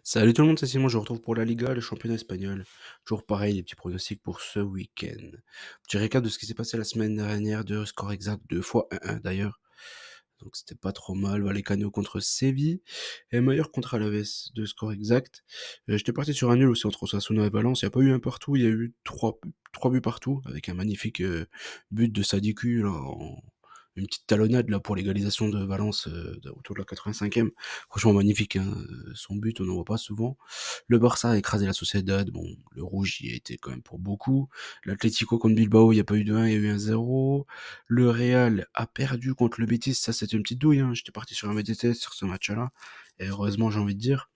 Salut tout le monde, c'est Simon, je vous retrouve pour la Liga, le championnat espagnol. Toujours pareil, les petits pronostics pour ce week-end. Petit récap de ce qui s'est passé la semaine dernière, de score exact, 2 fois 1-1 d'ailleurs. Donc c'était pas trop mal. Vallecano contre Séville et Meilleur contre Alaves, de score exact. J'étais parti sur un nul aussi entre Osasuna et Valence. Il n'y a pas eu un partout, il y a eu trois buts partout, avec un magnifique but de Sadiku là, une petite talonnade là pour l'égalisation de Valence autour de la 85e. Franchement magnifique, hein. Son but on n'en voit pas souvent. Le Barça a écrasé la Sociedad, bon le rouge y a été quand même pour beaucoup. L'Atlético contre Bilbao, il n'y a pas eu de 1, il y a eu un 0. Le Real a perdu contre le Betis, ça c'était une petite douille, hein. J'étais parti sur un VTT sur ce match-là, et heureusement j'ai envie de dire,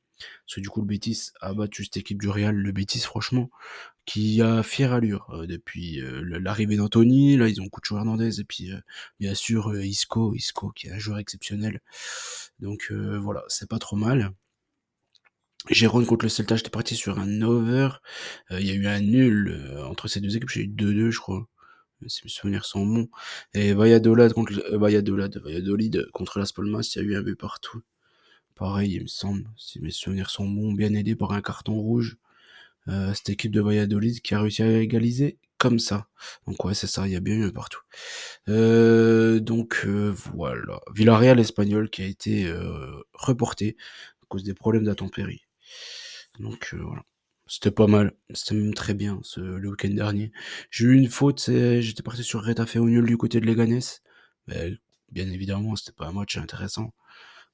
parce que du coup le Betis a battu cette équipe du Real, le Betis franchement, qui a fière allure depuis l'arrivée d'Anthony, là ils ont Cucho Hernandez, et puis bien sûr Isco qui est un joueur exceptionnel, donc voilà, c'est pas trop mal. Gérone contre le Celta, j'étais parti sur un over, il y a eu un nul entre ces deux équipes, j'ai eu 2-2 je crois, si mes souvenirs sont bons. Et Valladolid contre Las Palmas, il y a eu un but partout. Pareil, il me semble, si mes souvenirs sont bons, bien aidé par un carton rouge. Cette équipe de Valladolid qui a réussi à égaliser comme ça. Donc ouais, c'est ça, il y a bien eu un partout. Voilà. Villarreal espagnol qui a été reporté à cause des problèmes d'intempéries. Donc voilà. C'était pas mal, c'était même très bien le week-end dernier. J'ai eu une faute, j'étais parti sur Retafe au nul du côté de Leganés. Mais bien évidemment, c'était pas un match intéressant.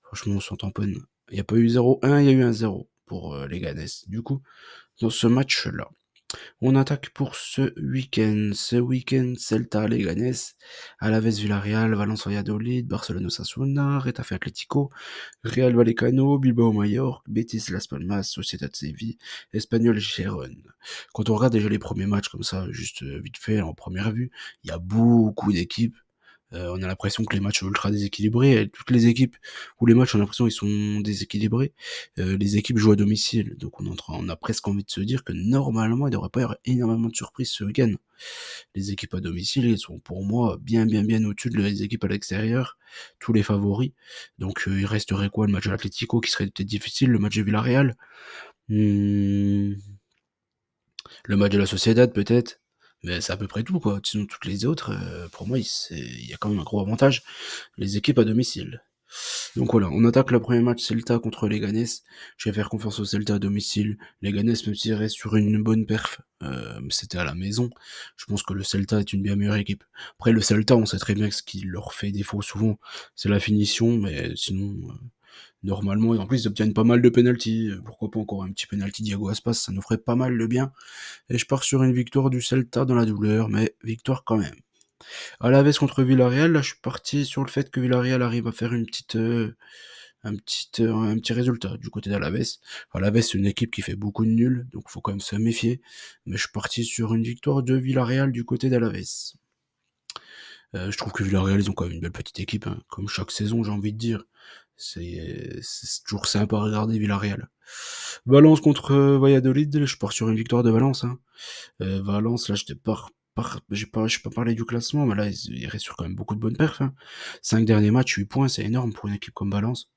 Franchement, on s'en tamponne. Il n'y a pas eu 0-1, il y a eu un 0 pour Leganés. Du coup, dans ce match-là. On attaque pour ce week-end. Ce week-end, Celta, Leganés, Alaves, Villarreal, Valence, Valladolid, Barcelone, Osasuna, Retafe, Atlético, Real Vallecano, Bilbao, Mallorca, Betis, Las Palmas, Sociedad Séville, Espanyol, Gérone. Quand on regarde déjà les premiers matchs comme ça, juste vite fait, en première vue, il y a beaucoup d'équipes. On a l'impression que les matchs sont ultra déséquilibrés. Et toutes les équipes où les matchs, on a l'impression qu'ils sont déséquilibrés. Les équipes jouent à domicile, donc on a presque envie de se dire que normalement, il ne devrait pas y avoir énormément de surprises ce week-end. Les équipes à domicile, ils sont pour moi bien au-dessus des équipes à l'extérieur, tous les favoris. Donc il resterait quoi? Le match de l'Atlético qui serait peut-être difficile, le match de Villarreal, hmm, le match de la Sociedad peut-être, mais c'est à peu près tout quoi. Sinon toutes les autres, pour moi, il y a quand même un gros avantage, les équipes à domicile. Donc voilà, on attaque le premier match Celta contre Leganés. Je vais faire confiance au Celta à domicile. Leganés, même s'il reste sur une bonne perf, c'était à la maison. Je pense que le Celta est une bien meilleure équipe. Après, le Celta, on sait très bien que ce qui leur fait défaut souvent, c'est la finition, mais sinon, normalement, et en plus, ils obtiennent pas mal de penalties. Pourquoi pas encore un petit penalty Diego Aspas, ça nous ferait pas mal de bien. Et je pars sur une victoire du Celta dans la douleur, mais victoire quand même. Alaves contre Villarreal, là je suis parti sur le fait que Villarreal arrive à faire un petit résultat du côté d'Alaves. Alaves c'est une équipe qui fait beaucoup de nuls, donc faut quand même se méfier. Mais je suis parti sur une victoire de Villarreal du côté d'Alaves. Je trouve que Villarreal ils ont quand même une belle petite équipe, hein. Comme chaque saison j'ai envie de dire. C'est toujours sympa à regarder Villarreal. Valence contre Valladolid, je pars sur une victoire de Valence, hein. Valence, là, j'ai pas parlé du classement, mais là, il reste sur quand même beaucoup de bonnes perfs, hein. 5 derniers matchs, 8 points, c'est énorme pour une équipe comme Valence.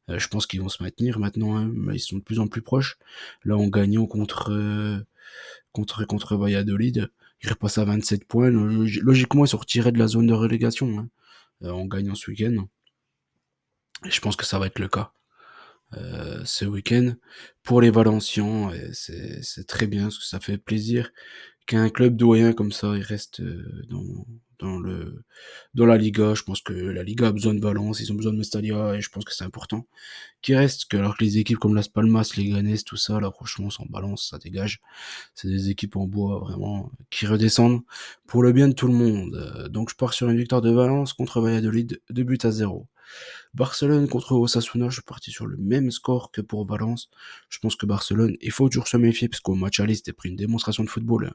Je pense qu'ils vont se maintenir maintenant, hein, mais ils sont de plus en plus proches. Là, en gagnant contre Valladolid, ils repassent à 27 points. Logiquement, ils sortiraient de la zone de relégation, hein, en gagnant ce week-end. Et je pense que ça va être le cas ce week-end. Pour les Valencians, c'est très bien, parce que ça fait plaisir qu'un club doyen comme ça, il reste dans le dans la Liga. Je pense que la Liga a besoin de Valence, ils ont besoin de Mestalla, et je pense que c'est important qu'il reste, alors que les équipes comme Las Palmas, les Leganés, tout ça, là franchement sans balance, ça dégage. C'est des équipes en bois vraiment qui redescendent pour le bien de tout le monde. Donc je pars sur une victoire de Valence contre Valladolid, 2 buts à 0. Barcelone contre Osasuna, je suis parti sur le même score que pour Valence. Je pense que Barcelone, il faut toujours se méfier, parce qu'au match aller, c'était pris une démonstration de football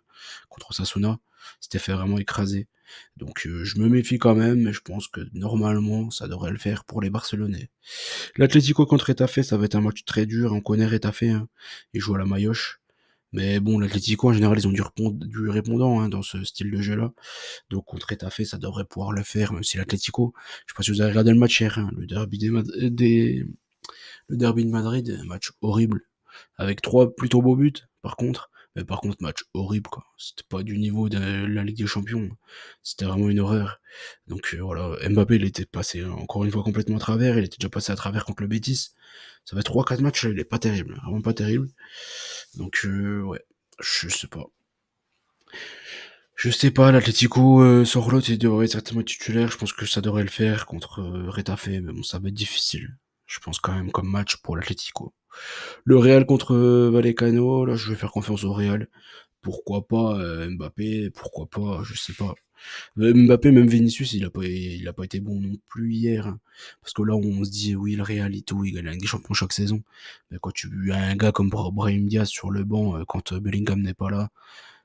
contre Osasuna. C'était fait vraiment écraser. Donc je me méfie quand même, mais je pense que normalement, ça devrait le faire pour les Barcelonais. L'Atlético contre Retafe, ça va être un match très dur. On connaît Retafe, hein. Ils jouent à la Maillotche. Mais bon, l'Atlético, en général, ils ont du répondant, hein, dans ce style de jeu-là. Donc contre Retafe, ça devrait pouvoir le faire, même si l'Atlético, je sais pas si vous avez regardé le match hier, hein, le derby le derby de Madrid, un match horrible. avec 3 plutôt beaux buts, par contre. Mais par contre, match horrible, quoi. C'était pas du niveau de la Ligue des Champions. C'était vraiment une horreur. Donc voilà, Mbappé, il était passé encore une fois complètement à travers. Il était déjà passé à travers contre le Betis. Ça fait 3-4 matchs, là, il est pas terrible, vraiment pas terrible. Donc ouais, je sais pas. Je sais pas, l'Atlético, Sorloth, il devrait certainement être titulaire. Je pense que ça devrait le faire contre Retafe, mais bon, ça va être difficile. Je pense quand même comme match pour l'Atlético. Le Real contre Vallecano, là, je vais faire confiance au Real. Pourquoi pas Mbappé, pourquoi pas, je sais pas. Mbappé, même Vinicius, il a pas été bon non plus hier, hein. Parce que là, on se dit, oui, le Real et tout, il gagne la Ligue des Champions chaque saison. Mais quand tu as un gars comme Brahim Diaz sur le banc, quand Bellingham n'est pas là,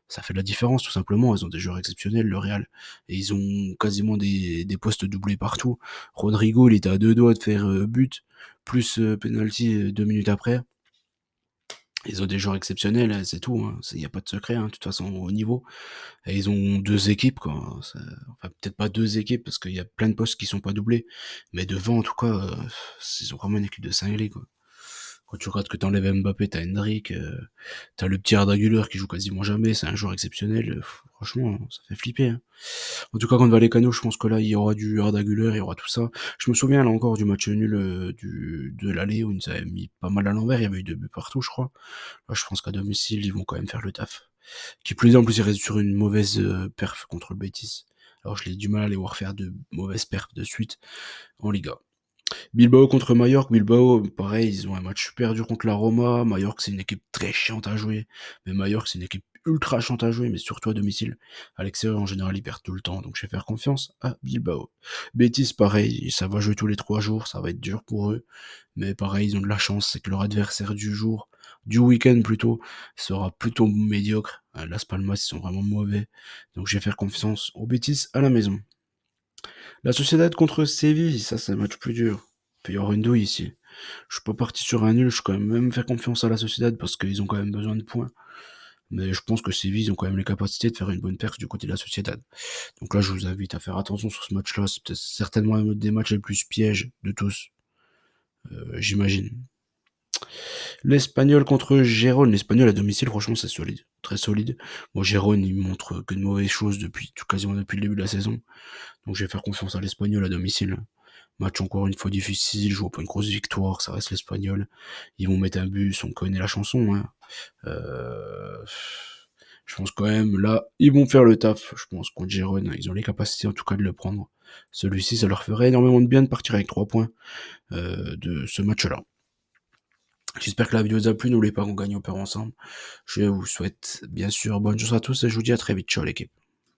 ça fait la différence, tout simplement. Ils ont des joueurs exceptionnels, le Real. Et ils ont quasiment des postes doublés partout. Rodrigo, il était à 2 doigts de faire but, plus penalty 2 minutes après. Ils ont des joueurs exceptionnels, c'est tout, hein. Il n'y a pas de secret, hein, de toute façon, au niveau. Et ils ont 2 équipes, quoi. Enfin, peut-être pas 2 équipes, parce qu'il y a plein de postes qui sont pas doublés. Mais devant, en tout cas, ils ont vraiment une équipe de cinglés, quoi. Quand tu regardes que t'enlèves Mbappé, t'as Hendrick, t'as le petit Arda Güler qui joue quasiment jamais, c'est un joueur exceptionnel. Franchement, ça fait flipper, hein. En tout cas, contre Vallecano, je pense que là, il y aura du Arda Güler, il y aura tout ça. Je me souviens là encore du match nul de l'aller où ils nous avaient mis pas mal à l'envers, il y avait eu 2 buts partout, je crois. Là, je pense qu'à domicile, ils vont quand même faire le taf. Qui plus est, en plus, ils restent sur une mauvaise perf contre le Betis. Alors, je l'ai du mal à les voir faire de mauvaises perfs de suite en Liga. Bilbao contre Mallorca. Bilbao, pareil, ils ont un match super dur contre la Roma. Mallorca, c'est une équipe très chiante à jouer. Mais Mallorca, c'est une équipe ultra chiante à jouer, mais surtout à domicile. À l'extérieur, en général, ils perdent tout le temps. Donc, je vais faire confiance à Bilbao. Betis, pareil, ça va jouer tous les 3 jours. Ça va être dur pour eux. Mais pareil, ils ont de la chance. C'est que leur adversaire du jour, du week-end plutôt, sera plutôt médiocre. Las Palmas, ils sont vraiment mauvais. Donc, je vais faire confiance aux Betis à la maison. La Sociedad contre Séville, ça c'est un match plus dur. Il peut y avoir une douille ici. Je suis pas parti sur un nul, je peux quand même faire confiance à la Sociedad parce qu'ils ont quand même besoin de points. Mais je pense que Séville, ils ont quand même les capacités de faire une bonne perf du côté de la Sociedad. Donc là, je vous invite à faire attention sur ce match-là. C'est peut-être certainement un des matchs les plus pièges de tous, j'imagine. L'Espagnol contre Gérone. L'Espagnol à domicile, franchement, c'est solide. Très solide. Bon, Gérone, il montre que de mauvaises choses quasiment depuis le début de la saison. Donc je vais faire confiance à l'Espagnol à domicile. Match encore une fois difficile, je vois pas une grosse victoire, ça reste l'Espagnol. Ils vont mettre un bus, on connaît la chanson, hein. Euh, je pense quand même, là, ils vont faire le taf. Je pense contre Gérone, ils ont les capacités en tout cas de le prendre. Celui-ci, ça leur ferait énormément de bien de partir avec 3 points de ce match-là. J'espère que la vidéo vous a plu, n'oubliez pas qu'on gagne, on perd ensemble. Je vous souhaite bien sûr bonne chance à tous et je vous dis à très vite. Ciao l'équipe.